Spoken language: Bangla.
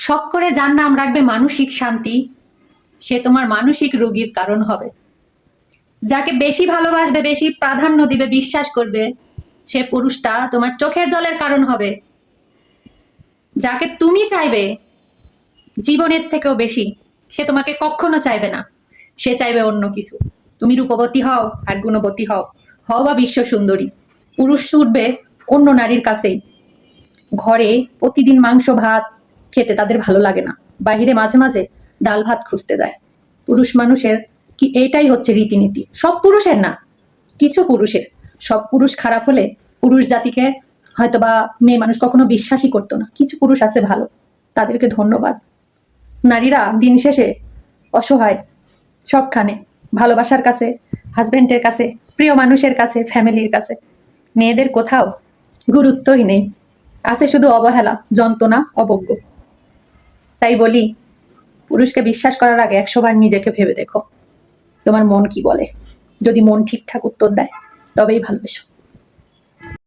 শখ করে যার নাম রাখবে মানসিক শান্তি, সে তোমার মানসিক রোগীর কারণ হবে। যাকে বেশি ভালোবাসবে, বেশি প্রাধান্য দিবে, বিশ্বাস করবে, সে পুরুষটা তোমার চোখের জলের কারণ হবে। যাকে তুমি চাইবে জীবনের থেকেও বেশি, সে তোমাকে কখনো চাইবে না, সে চাইবে অন্য কিছু। তুমি রূপবতী হও আর গুণবতী হও, হও বা বিশ্ব সুন্দরী, পুরুষ ছুটবে অন্য নারীর কাছেই। ঘরে প্রতিদিন মাংস ভাত খেতে তাদের ভালো লাগে না, বাহিরে মাঝে মাঝে ডাল ভাত খুঁজতে যায়। পুরুষ মানুষের কি এইটাই হচ্ছে রীতিনীতি। সব পুরুষের না, কিছু পুরুষের। সব পুরুষ খারাপ হলে পুরুষ জাতিকে হয়তোবা মেয়ে মানুষ কখনো বিশ্বাসই করতো না। কিছু পুরুষ আছে ভালো, তাদেরকে ধন্যবাদ। নারীরা দিন শেষে অসহায় সবখানে, ভালোবাসার কাছে, হাজবেন্ডের কাছে, প্রিয় মানুষের কাছে, ফ্যামিলির কাছে। মেয়েদের কোথাও গুরুত্বই নেই, আছে শুধু অবহেলা, যন্ত্রণা, অবজ্ঞ। তাই বলি, পুরুষকে বিশ্বাস করার আগে 100 বার নিজেকে ভেবে দেখো তোমার মন কি বলে। যদি মন ঠিকঠাক উত্তর দেয় তবেই ভালোবেসো।